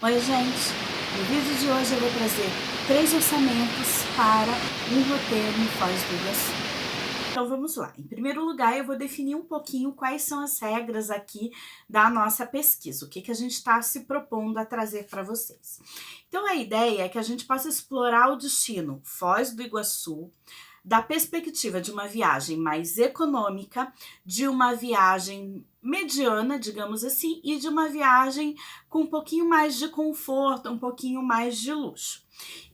Oi, gente! No vídeo de hoje eu vou trazer 3 orçamentos para um roteiro em Foz do Iguaçu. Então vamos lá. Em primeiro lugar, eu vou definir um pouquinho quais são as regras aqui da nossa pesquisa, o que a gente está se propondo a trazer para vocês. Então a ideia é que a gente possa explorar o destino Foz do Iguaçu, da perspectiva de uma viagem mais econômica, de uma viagem mediana, digamos assim, e de uma viagem com um pouquinho mais de conforto, um pouquinho mais de luxo.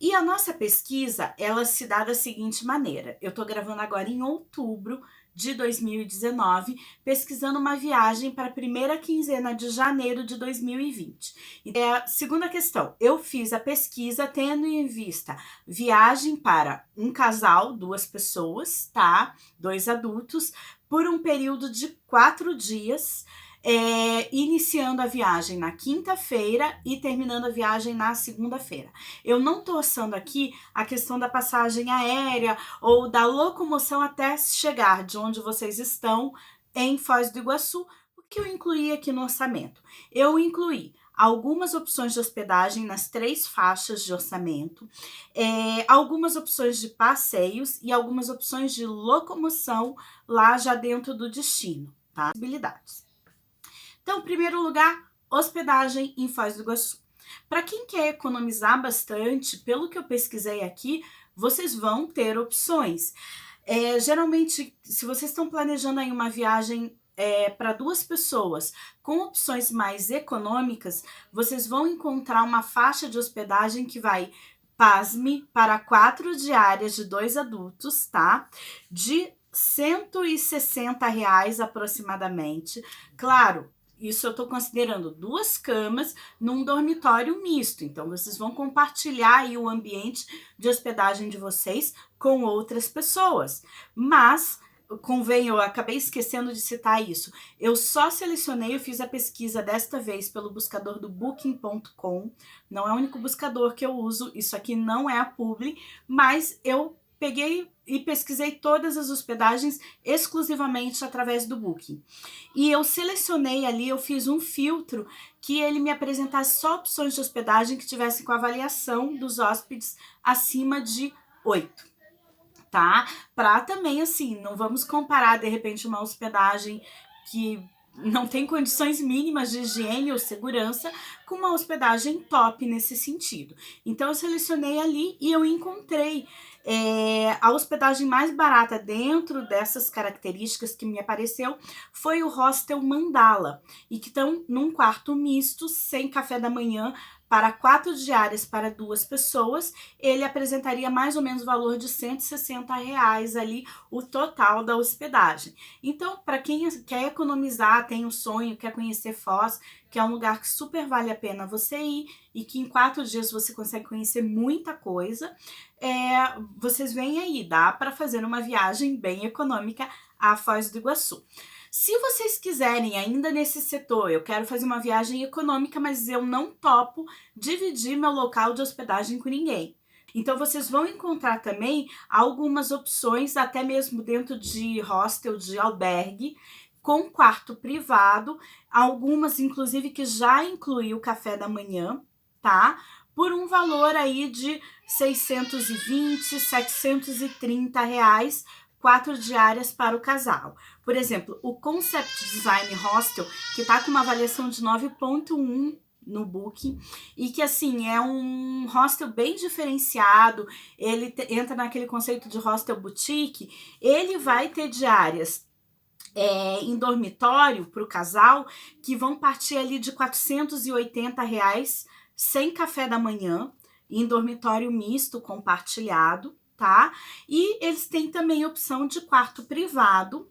E a nossa pesquisa, ela se dá da seguinte maneira: eu tô gravando agora em outubro de 2019, pesquisando uma viagem para a primeira quinzena de janeiro de 2020. E a segunda questão, eu fiz a pesquisa tendo em vista viagem para um casal, 2 pessoas, tá? 2 adultos, por um período de 4 dias, iniciando a viagem na quinta-feira e terminando a viagem na segunda-feira. Eu não tô orçando aqui a questão da passagem aérea ou da locomoção até chegar de onde vocês estão em Foz do Iguaçu. O que eu incluí aqui no orçamento? Eu incluí algumas opções de hospedagem nas 3 faixas de orçamento, algumas opções de passeios e algumas opções de locomoção lá já dentro do destino, tá? Possibilidades. Então, em primeiro lugar, hospedagem em Foz do Iguaçu. Para quem quer economizar bastante, pelo que eu pesquisei aqui, vocês vão ter opções. Geralmente, se vocês estão planejando aí uma viagem para 2 pessoas, com opções mais econômicas, vocês vão encontrar uma faixa de hospedagem que vai, pasme, para 4 diárias de 2 adultos, tá? De R$160 aproximadamente. Claro, isso eu estou considerando 2 camas num dormitório misto. Então, vocês vão compartilhar aí o ambiente de hospedagem de vocês com outras pessoas. Mas, convém, eu acabei esquecendo de citar isso. Eu só selecionei, eu fiz a pesquisa desta vez pelo buscador do Booking.com. Não é o único buscador que eu uso, isso aqui não é a publi, mas eu peguei e pesquisei todas as hospedagens exclusivamente através do Booking. E eu selecionei ali, eu fiz um filtro que ele me apresentasse só opções de hospedagem que tivessem com avaliação dos hóspedes acima de 8, tá? Para também, assim, não vamos comparar, de repente, uma hospedagem que não tem condições mínimas de higiene ou segurança com uma hospedagem top nesse sentido. Então, eu selecionei ali e eu encontrei a hospedagem mais barata dentro dessas características que me apareceu foi o Hostel Mandala, e que estão num quarto misto, sem café da manhã, para 4 diárias para 2 pessoas. Ele apresentaria mais ou menos o valor de R$160 ali, o total da hospedagem. Então, para quem quer economizar, tem um sonho, quer conhecer Foz, que é um lugar que super vale a pena você ir e que em 4 dias você consegue conhecer muita coisa, vocês veem aí, dá para fazer uma viagem bem econômica a Foz do Iguaçu. Se vocês quiserem, ainda nesse setor, eu quero fazer uma viagem econômica, mas eu não topo dividir meu local de hospedagem com ninguém. Então, vocês vão encontrar também algumas opções, até mesmo dentro de hostel, de albergue, com quarto privado, algumas, inclusive, que já inclui o café da manhã, tá? Por um valor aí de R$620, R$730, 4 diárias para o casal. Por exemplo, o Concept Design Hostel, que tá com uma avaliação de 9.1 no Booking, e que, assim, é um hostel bem diferenciado, ele entra naquele conceito de hostel boutique, ele vai ter diárias em dormitório para o casal, que vão partir ali de R$480, sem café da manhã, em dormitório misto compartilhado, tá? E eles têm também opção de quarto privado,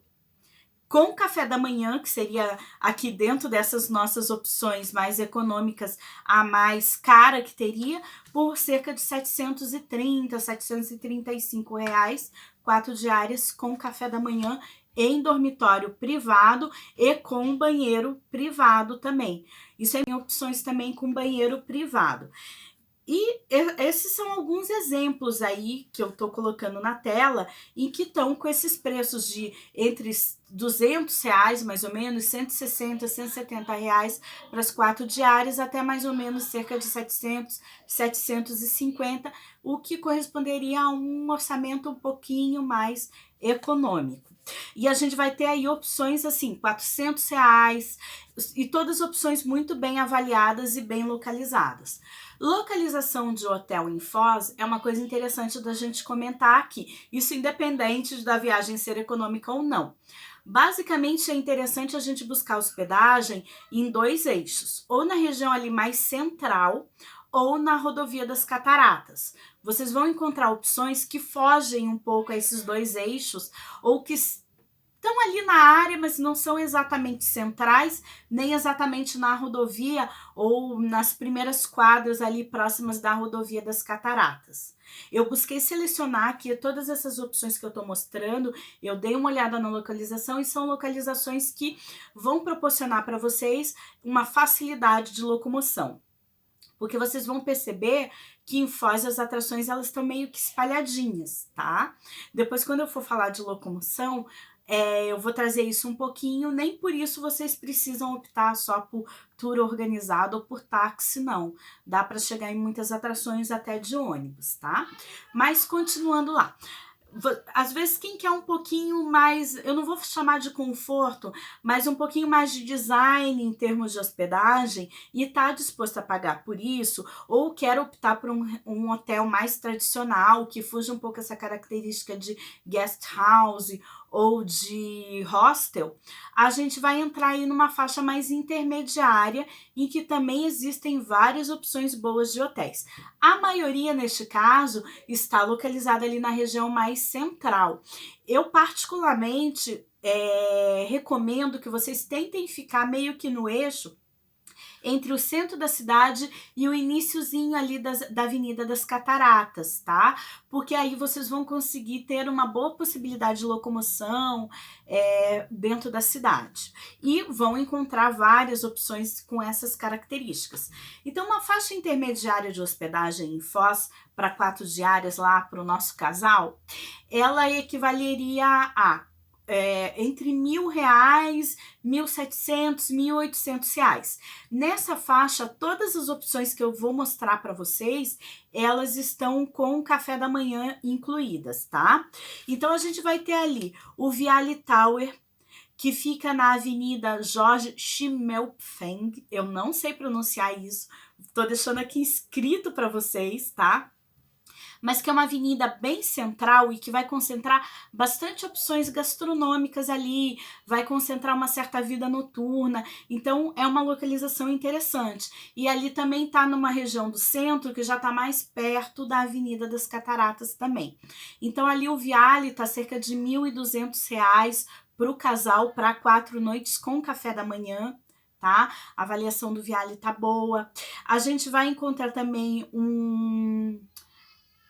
com café da manhã, que seria aqui dentro dessas nossas opções mais econômicas, a mais cara que teria, por cerca de R$730, R$735, 4 diárias com café da manhã em dormitório privado e com banheiro privado também. Isso é em opções também com banheiro privado. Esses são alguns exemplos aí que eu tô colocando na tela, em que estão com esses preços de entre R$ 200, mais ou menos, 160, R$ 170 para as 4 diárias, até mais ou menos cerca de 700, 750, o que corresponderia a um orçamento um pouquinho mais econômico. E a gente vai ter aí opções assim, R$ 400, e todas opções muito bem avaliadas e bem localizadas. Localização de hotel em Foz é uma coisa interessante da gente comentar aqui, isso independente da viagem ser econômica ou não. Basicamente é interessante a gente buscar hospedagem em 2 eixos, ou na região ali mais central, ou na rodovia das Cataratas. Vocês vão encontrar opções que fogem um pouco a esses 2 eixos, ou que estão ali na área, mas não são exatamente centrais, nem exatamente na rodovia ou nas primeiras quadras ali próximas da rodovia das Cataratas. Eu busquei selecionar aqui todas essas opções que eu estou mostrando, eu dei uma olhada na localização e são localizações que vão proporcionar para vocês uma facilidade de locomoção. Porque vocês vão perceber que em Foz as atrações elas estão meio que espalhadinhas, tá? Depois, quando eu for falar de locomoção, eu vou trazer isso um pouquinho, nem por isso vocês precisam optar só por tour organizado ou por táxi, não. Dá para chegar em muitas atrações até de ônibus, tá? Mas continuando lá. Às vezes quem quer um pouquinho mais, eu não vou chamar de conforto, mas um pouquinho mais de design em termos de hospedagem e está disposto a pagar por isso, ou quer optar por um hotel mais tradicional, que fuja um pouco essa característica de guest house ou de hostel, a gente vai entrar aí numa faixa mais intermediária, em que também existem várias opções boas de hotéis. A maioria, neste caso, está localizada ali na região mais central. Eu, particularmente, recomendo que vocês tentem ficar meio que no eixo entre o centro da cidade e o iniciozinho ali da Avenida das Cataratas, tá? Porque aí vocês vão conseguir ter uma boa possibilidade de locomoção dentro da cidade. E vão encontrar várias opções com essas características. Então, uma faixa intermediária de hospedagem em Foz para 4 diárias lá para o nosso casal, ela equivaleria a entre R$ 1.000, R$ 1.700, R$ 1.800. Nessa faixa, todas as opções que eu vou mostrar para vocês, elas estão com café da manhã incluídas, tá? Então, a gente vai ter ali o Viale Tower, que fica na Avenida Jorge Schimmelpfennig, eu não sei pronunciar isso, tô deixando aqui escrito para vocês, tá? Mas que é uma avenida bem central e que vai concentrar bastante opções gastronômicas ali, vai concentrar uma certa vida noturna, então é uma localização interessante. E ali também está numa região do centro que já está mais perto da Avenida das Cataratas também. Então ali o Viale está cerca de R$ 1.200 para o casal, para 4 noites com café da manhã, tá? A avaliação do Viale tá boa. A gente vai encontrar também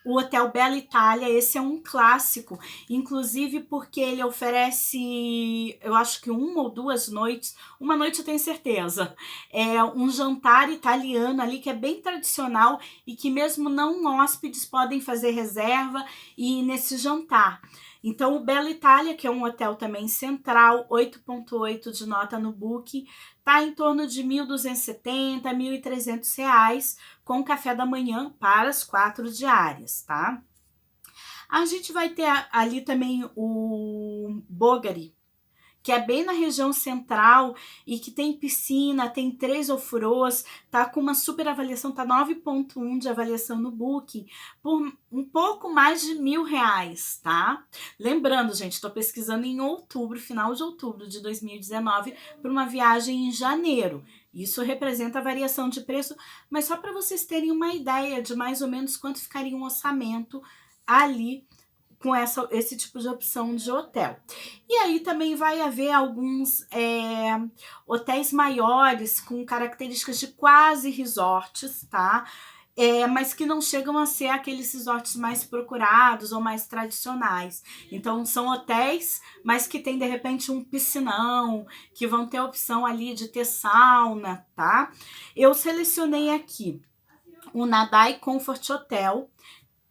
o Hotel Bela Itália, esse é um clássico, inclusive porque ele oferece, eu acho que 1 ou 2 noites, uma noite eu tenho certeza, um jantar italiano ali que é bem tradicional e que mesmo não hóspedes podem fazer reserva e ir nesse jantar. Então, o Bela Itália, que é um hotel também central, 8.8 de nota no Booking, tá em torno de R$ 1.270, R$ 1.300, com café da manhã para as 4 diárias, tá? A gente vai ter ali também o Bogari, que é bem na região central e que tem piscina, tem 3 ofurôs, tá com uma super avaliação, tá 9.1 de avaliação no Booking, por um pouco mais de R$ 1.000, tá? Lembrando, gente, tô pesquisando em outubro, final de outubro de 2019, para uma viagem em janeiro. Isso representa a variação de preço, mas só para vocês terem uma ideia de mais ou menos quanto ficaria um orçamento ali com esse tipo de opção de hotel. E aí também vai haver alguns hotéis maiores com características de quase resorts, tá? Mas que não chegam a ser aqueles resorts mais procurados ou mais tradicionais. Então são hotéis, mas que tem de repente um piscinão, que vão ter a opção ali de ter sauna, tá? Eu selecionei aqui o Nadai Comfort Hotel,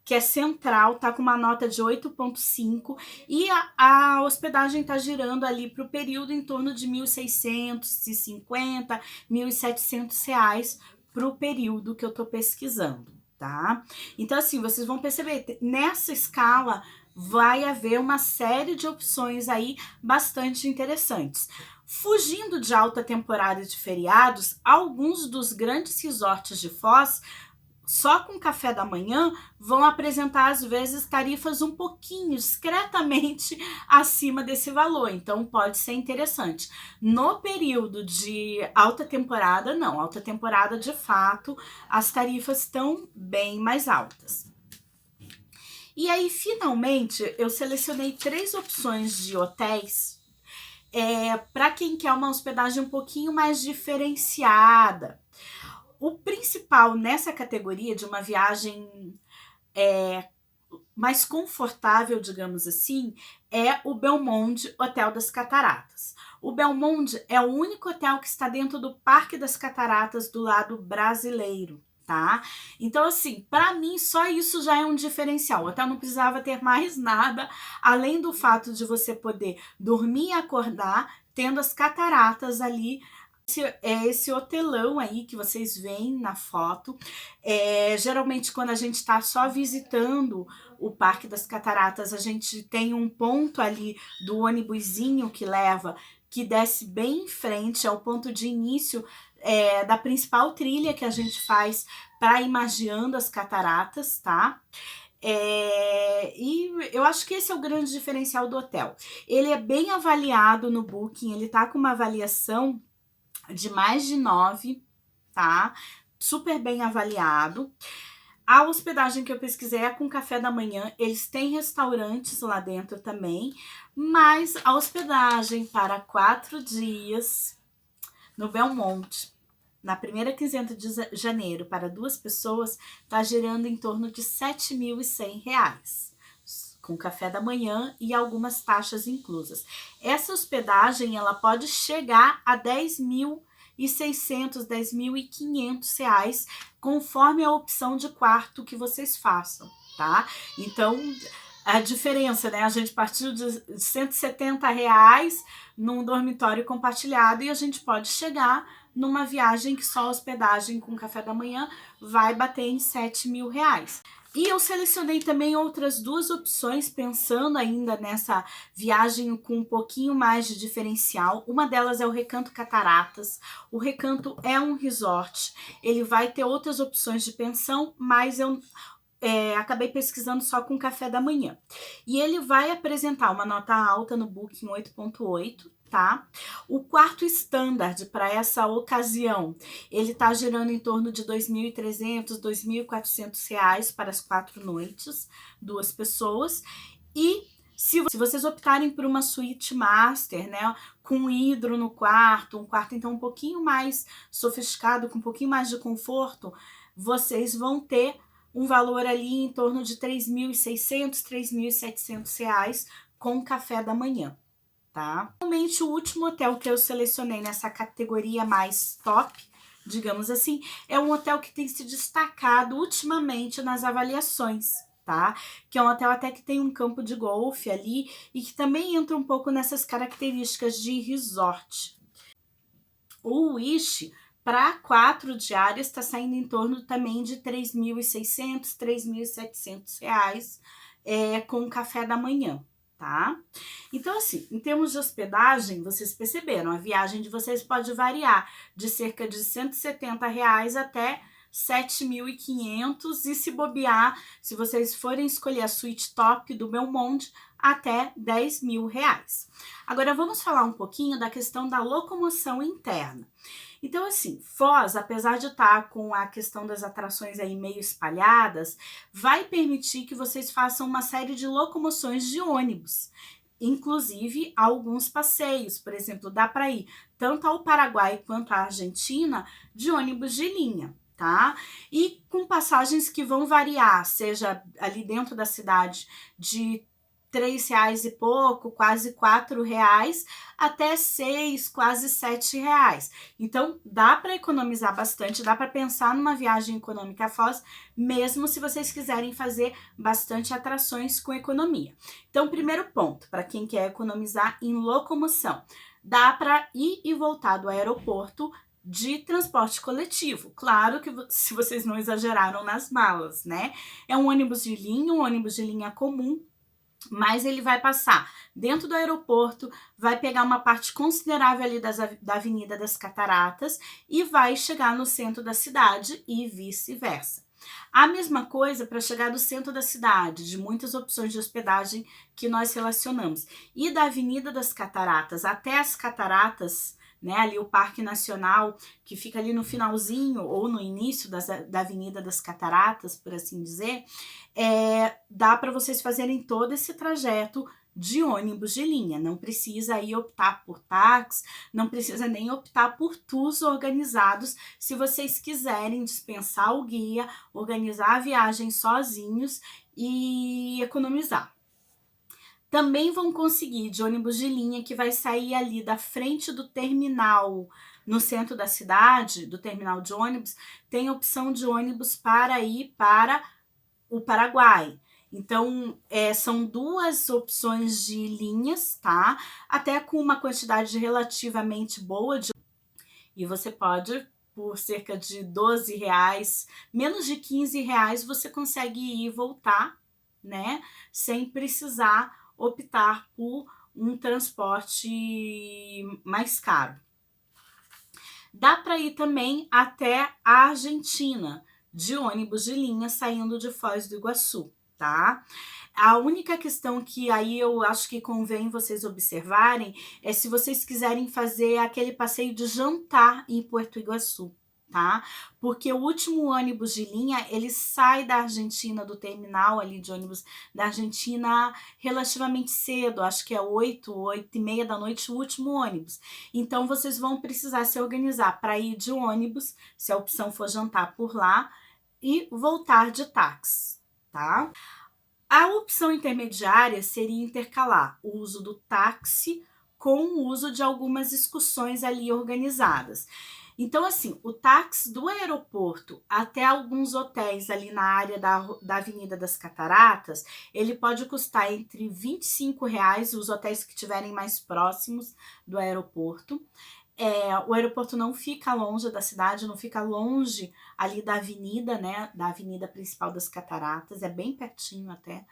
que é central, tá com uma nota de 8,5 e a hospedagem tá girando ali para o período em torno de R$ 1.650, R$ 1.700 para o período que eu tô pesquisando, tá? Então, assim, vocês vão perceber, nessa escala vai haver uma série de opções aí bastante interessantes. Fugindo de alta temporada de feriados, alguns dos grandes resorts de Foz só com café da manhã vão apresentar às vezes tarifas um pouquinho discretamente acima desse valor, então pode ser interessante. No período de alta temporada, não, alta temporada de fato, as tarifas estão bem mais altas. E aí, finalmente, eu selecionei 3 opções de hotéis para quem quer uma hospedagem um pouquinho mais diferenciada. O principal nessa categoria de uma viagem mais confortável, digamos assim, é o Belmonte Hotel das Cataratas. O Belmonte é o único hotel que está dentro do Parque das Cataratas do lado brasileiro, tá? Então, assim, para mim, só isso já é um diferencial. O hotel não precisava ter mais nada, além do fato de você poder dormir e acordar, tendo as cataratas ali. Esse hotelão aí que vocês veem na foto. Geralmente, quando a gente está só visitando o Parque das Cataratas, a gente tem um ponto ali do ônibusinho que leva, que desce bem em frente, é o ponto de início da principal trilha que a gente faz para ir magiando as cataratas, tá? E eu acho que esse é o grande diferencial do hotel. Ele é bem avaliado no Booking, ele tá com uma avaliação de mais de 9, tá? Super bem avaliado. A hospedagem que eu pesquisei é com café da manhã. Eles têm restaurantes lá dentro também, mas a hospedagem para 4 dias no Belmonte, na primeira quinzena de janeiro, para 2 pessoas, tá girando em torno de R$ 7.100. Com café da manhã e algumas taxas inclusas. Essa hospedagem ela pode chegar a R$ 10.600, R$ 10.500, conforme a opção de quarto que vocês façam, tá? Então, a diferença, né? A gente partiu de R$ 170 num dormitório compartilhado e a gente pode chegar numa viagem que só a hospedagem com café da manhã vai bater em R$ 7.000. E eu selecionei também outras 2 opções, pensando ainda nessa viagem com um pouquinho mais de diferencial. Uma delas é o Recanto Cataratas. O Recanto é um resort, ele vai ter outras opções de pensão, mas eu acabei pesquisando só com café da manhã. E ele vai apresentar uma nota alta no Booking, 8,8, tá? O quarto standard para essa ocasião, ele tá girando em torno de R$ 2.300, R$ 2.400 para as 4 noites, 2 pessoas. E se vocês optarem por uma suíte master, né, com hidro no quarto, um quarto então um pouquinho mais sofisticado, com um pouquinho mais de conforto, vocês vão ter um valor ali em torno de R$ 3.600, R$ 3.700 com café da manhã, tá? Realmente, o último hotel que eu selecionei nessa categoria mais top, digamos assim, é um hotel que tem se destacado ultimamente nas avaliações, tá? Que é um hotel até que tem um campo de golfe ali e que também entra um pouco nessas características de resort. O Wish, para 4 diárias, está saindo em torno também de R$ 3.600, R$ 3.700 com café da manhã, tá? Então, assim, em termos de hospedagem, vocês perceberam, a viagem de vocês pode variar de cerca de R$ 170 até R$ 7.500 e se bobear, se vocês forem escolher a suíte top do Belmonte, até R$ 10.000. Agora vamos falar um pouquinho da questão da locomoção interna. Então, assim, Foz, apesar de estar com a questão das atrações aí meio espalhadas, vai permitir que vocês façam uma série de locomoções de ônibus, inclusive alguns passeios. Por exemplo, dá para ir tanto ao Paraguai quanto à Argentina de ônibus de linha, tá? E com passagens que vão variar, seja ali dentro da cidade de R$ 3 e pouco, quase R$ 4, até 6, quase R$ 7. Então, dá para economizar bastante, dá para pensar numa viagem econômica a Foz, mesmo se vocês quiserem fazer bastante atrações com economia. Então, primeiro ponto, para quem quer economizar em locomoção, dá para ir e voltar do aeroporto de transporte coletivo. Claro que se vocês não exageraram nas malas, né? É um ônibus de linha comum, mas ele vai passar dentro do aeroporto, vai pegar uma parte considerável ali da Avenida das Cataratas e vai chegar no centro da cidade e vice-versa. A mesma coisa para chegar do centro da cidade, de muitas opções de hospedagem que nós relacionamos. E da Avenida das Cataratas até as Cataratas, né, ali o Parque Nacional, que fica ali no finalzinho ou no início da Avenida das Cataratas, por assim dizer, dá para vocês fazerem todo esse trajeto de ônibus de linha. Não precisa aí optar por táxi, não precisa nem optar por tours organizados, se vocês quiserem dispensar o guia, organizar a viagem sozinhos e economizar. Também vão conseguir de ônibus de linha que vai sair ali da frente do terminal no centro da cidade, do terminal de ônibus, tem opção de ônibus para ir para o Paraguai. Então, são duas opções de linhas, tá? Até com uma quantidade relativamente boa e você pode, por cerca de R$ 12, menos de R$ 15, você consegue ir e voltar, né? Sem precisar optar por um transporte mais caro. Dá para ir também até a Argentina, de ônibus de linha saindo de Foz do Iguaçu, tá? A única questão que aí eu acho que convém vocês observarem é se vocês quiserem fazer aquele passeio de jantar em Porto Iguaçu, tá? Porque o último ônibus de linha, ele sai da Argentina, do terminal ali de ônibus da Argentina relativamente cedo, acho que é 8h30 da noite o último ônibus. Então, vocês vão precisar se organizar para ir de ônibus, se a opção for jantar por lá, e voltar de táxi, tá? A opção intermediária seria intercalar o uso do táxi com o uso de algumas excursões ali organizadas. Então, assim, o táxi do aeroporto até alguns hotéis ali na área da Avenida das Cataratas, ele pode custar entre R$ 25, os hotéis que estiverem mais próximos do aeroporto. O aeroporto não fica longe da cidade, não fica longe ali da avenida, né, da avenida principal das Cataratas, é bem pertinho até.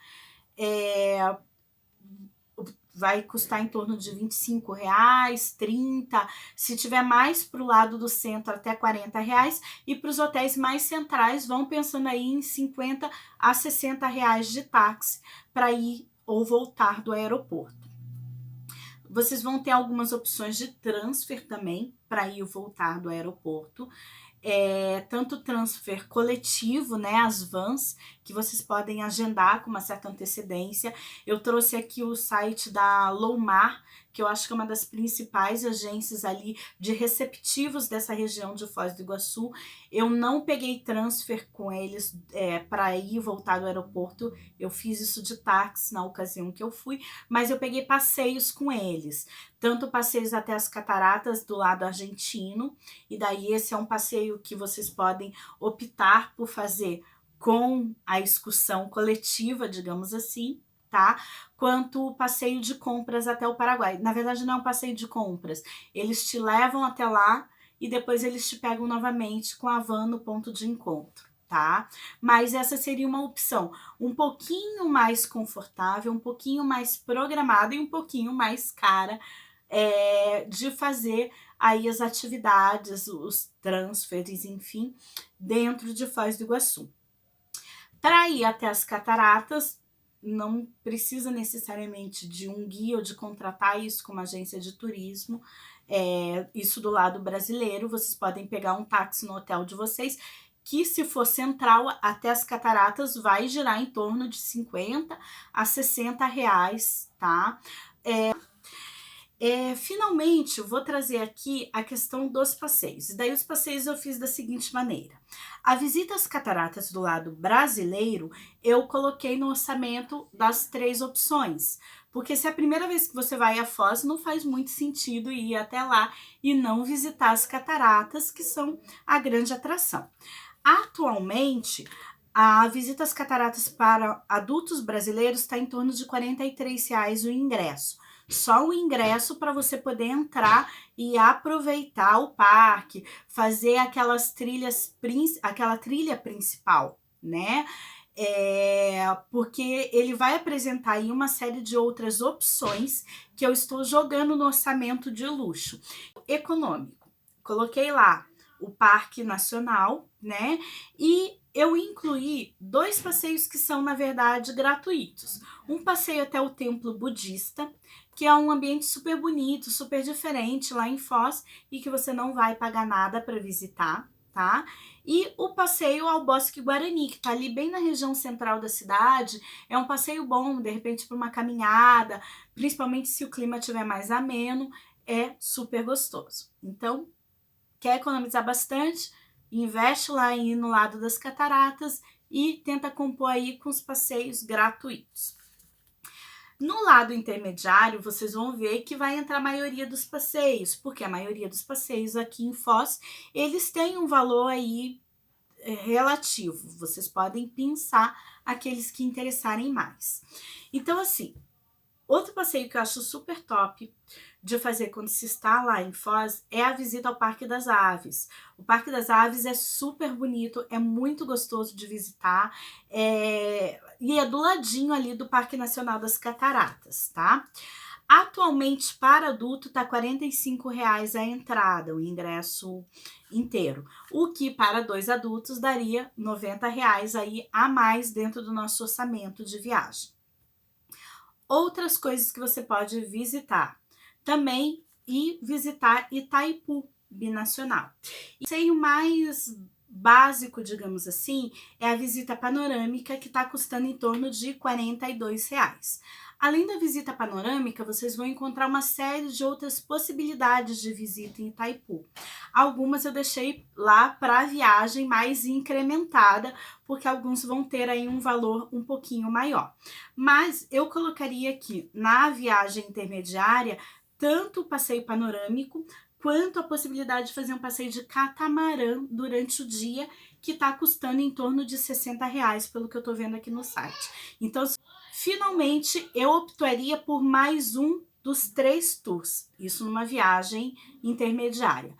Vai custar em torno de R$ 25, 30, se tiver mais para o lado do centro até R$ 40, e para os hotéis mais centrais vão pensando aí em R$ 50 a R$ 60 de táxi para ir ou voltar do aeroporto. Vocês vão ter algumas opções de transfer também para ir ou voltar do aeroporto. Tanto transfer coletivo, né, as vans, que vocês podem agendar com uma certa antecedência. Eu trouxe aqui o site da Lomar, que eu acho que é uma das principais agências ali de receptivos dessa região de Foz do Iguaçu. Eu não peguei transfer com eles para ir e voltar do aeroporto, eu fiz isso de táxi na ocasião que eu fui, mas eu peguei passeios com eles, tanto passeios até as cataratas do lado argentino, e daí esse é um passeio que vocês podem optar por fazer com a excursão coletiva, digamos assim, tá? Quanto o passeio de compras até o Paraguai. Na verdade, não é um passeio de compras. Eles te levam até lá e depois eles te pegam novamente com a van no ponto de encontro, tá? Mas essa seria uma opção um pouquinho mais confortável, um pouquinho mais programada e um pouquinho mais cara de fazer aí as atividades, os transfers, enfim, dentro de Foz do Iguaçu. Para ir até as cataratas, não precisa necessariamente de um guia ou de contratar isso com uma agência de turismo. Isso do lado brasileiro, vocês podem pegar um táxi no hotel de vocês, que se for central até as cataratas vai girar em torno de R$ 50 a R$ 60, tá? Finalmente, eu vou trazer aqui a questão dos passeios. E daí os passeios eu fiz da seguinte maneira. A visita às cataratas do lado brasileiro, eu coloquei no orçamento das 3 opções. Porque se é a primeira vez que você vai a Foz, não faz muito sentido ir até lá e não visitar as cataratas, que são a grande atração. Atualmente, a visita às cataratas para adultos brasileiros está em torno de R$ 43 o ingresso. Só o ingresso para você poder entrar e aproveitar o parque, fazer aquela trilha principal, né? Porque ele vai apresentar aí uma série de outras opções que eu estou jogando no orçamento de luxo. Econômico. Coloquei lá o Parque Nacional, né? E eu incluí 2 passeios que são, na verdade, gratuitos. Um passeio até o Templo Budista, que é um ambiente super bonito, super diferente lá em Foz e que você não vai pagar nada para visitar, tá? E o passeio ao Bosque Guarani, que tá ali bem na região central da cidade. É um passeio bom, de repente, para uma caminhada, principalmente se o clima estiver mais ameno, é super gostoso. Então, quer economizar bastante? Investe lá no lado das cataratas e tenta compor aí com os passeios gratuitos. No lado intermediário, vocês vão ver que vai entrar a maioria dos passeios, porque a maioria dos passeios aqui em Foz, eles têm um valor aí relativo. Vocês podem pensar aqueles que interessarem mais. Então, assim, outro passeio que eu acho super top de fazer quando se está lá em Foz é a visita ao Parque das Aves. O Parque das Aves é super bonito, é muito gostoso de visitar, e é do ladinho ali do Parque Nacional das Cataratas, tá? Atualmente, para adulto, tá R$ 45 a entrada, o ingresso inteiro. O que para 2 adultos daria R$ 90 aí a mais dentro do nosso orçamento de viagem. Outras coisas que você pode visitar também e visitar Itaipu Binacional. E o passeio mais básico, digamos assim, é a visita panorâmica, que está custando em torno de R$ 42. Além da visita panorâmica, vocês vão encontrar uma série de outras possibilidades de visita em Itaipu. Algumas eu deixei lá para a viagem mais incrementada, porque alguns vão ter aí um valor um pouquinho maior. Mas eu colocaria aqui na viagem intermediária tanto o passeio panorâmico quanto a possibilidade de fazer um passeio de catamarã durante o dia, que está custando em torno de R$ 60, pelo que eu estou vendo aqui no site. Então, finalmente, eu optaria por mais um dos 3 tours, isso numa viagem intermediária.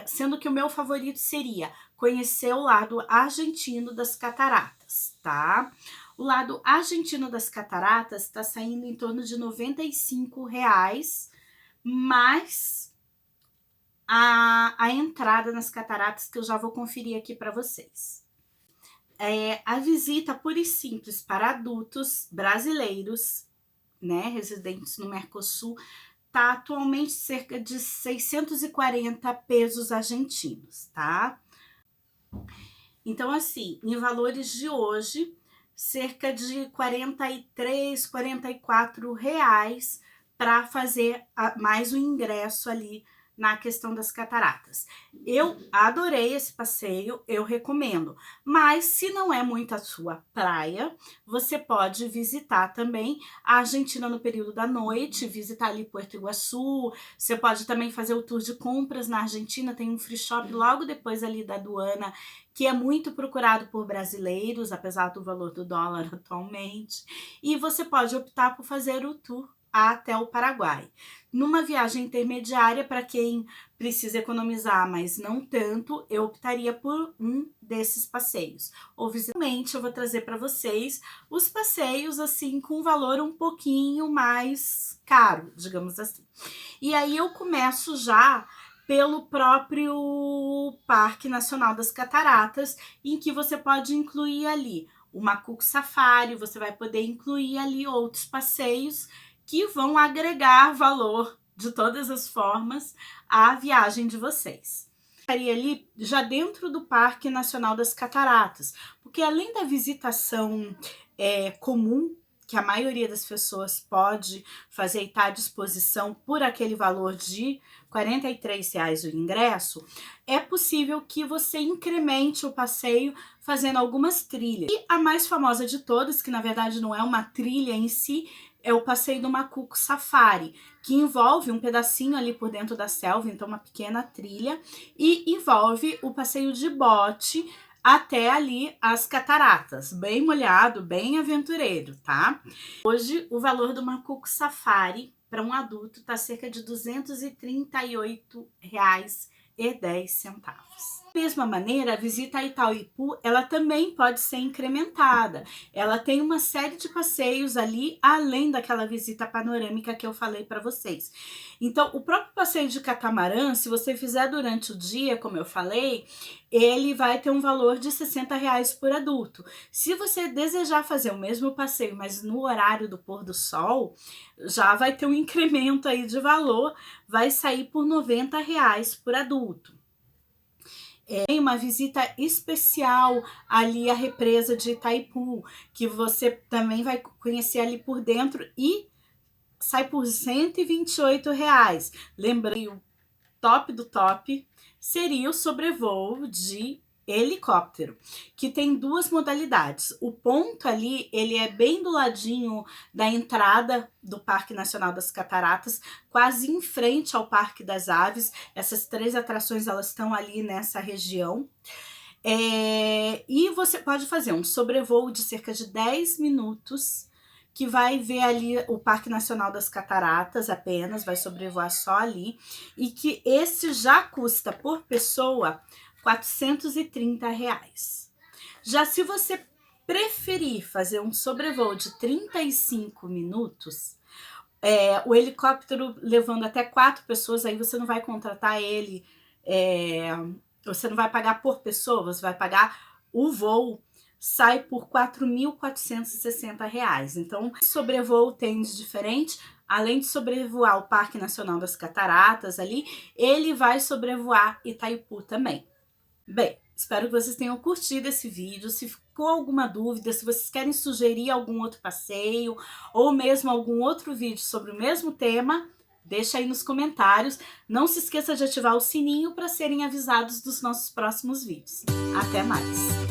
Sendo que o meu favorito seria conhecer o lado argentino das cataratas, tá? O lado argentino das cataratas está saindo em torno de R$ 95, mais a entrada nas cataratas, que eu já vou conferir aqui para vocês. A visita pura e simples para adultos brasileiros, né, residentes no Mercosul, tá atualmente cerca de 640 pesos argentinos, tá? Então, assim, em valores de hoje, cerca de R$ 43, R$ 44 para fazer mais um ingresso ali na questão das cataratas. Eu adorei esse passeio, eu recomendo. Mas se não é muito a sua praia, você pode visitar também a Argentina no período da noite, visitar ali Puerto Iguaçu. Você pode também fazer o tour de compras na Argentina, tem um free shop logo depois ali da aduana, que é muito procurado por brasileiros, apesar do valor do dólar atualmente. E você pode optar por fazer o tour até o Paraguai. Numa viagem intermediária, para quem precisa economizar, mas não tanto, eu optaria por um desses passeios. Ou visivelmente eu vou trazer para vocês os passeios assim com valor um pouquinho mais caro, digamos assim. E aí eu começo já pelo próprio Parque Nacional das Cataratas, em que você pode incluir ali o Macuco Safari, você vai poder incluir ali outros passeios que vão agregar valor de todas as formas à viagem de vocês. Estaria ali já dentro do Parque Nacional das Cataratas, porque além da visitação comum que a maioria das pessoas pode fazer e está à disposição por aquele valor de R$ 43,00 o ingresso, é possível que você incremente o passeio fazendo algumas trilhas. E a mais famosa de todas, que na verdade não é uma trilha em si, é o passeio do Macuco Safari, que envolve um pedacinho ali por dentro da selva, então uma pequena trilha, e envolve o passeio de bote até ali as cataratas, bem molhado, bem aventureiro, tá? Hoje o valor do Macuco Safari para um adulto está cerca de R$ 238,10. Da mesma maneira, a visita a Itaipu, ela também pode ser incrementada. Ela tem uma série de passeios ali, além daquela visita panorâmica que eu falei para vocês. Então, o próprio passeio de catamarã, se você fizer durante o dia, como eu falei, ele vai ter um valor de R$ 60,00 por adulto. Se você desejar fazer o mesmo passeio, mas no horário do pôr do sol, já vai ter um incremento aí de valor, vai sair por R$ 90,00 por adulto. Tem uma visita especial ali à represa de Itaipu, que você também vai conhecer ali por dentro e sai por R$ 128,00. Lembrei, o top do top seria o sobrevoo de helicóptero, que tem duas modalidades. O ponto ali, ele é bem do ladinho da entrada do Parque Nacional das Cataratas, quase em frente ao Parque das Aves. Essas três atrações, elas estão ali nessa região. E você pode fazer um sobrevoo de cerca de 10 minutos, que vai ver ali o Parque Nacional das Cataratas apenas, vai sobrevoar só ali, e que esse já custa por pessoa R$ 430,00. Já se você preferir fazer um sobrevoo de 35 minutos, o helicóptero levando até 4 pessoas, aí você não vai contratar ele, você não vai pagar por pessoa, você vai pagar o voo, sai por R$ 4.460,00. Então, sobrevoo tem de diferente. Além de sobrevoar o Parque Nacional das Cataratas ali, ele vai sobrevoar Itaipu também. Bem, espero que vocês tenham curtido esse vídeo. Se ficou alguma dúvida, se vocês querem sugerir algum outro passeio ou mesmo algum outro vídeo sobre o mesmo tema, deixa aí nos comentários. Não se esqueça de ativar o sininho para serem avisados dos nossos próximos vídeos. Até mais!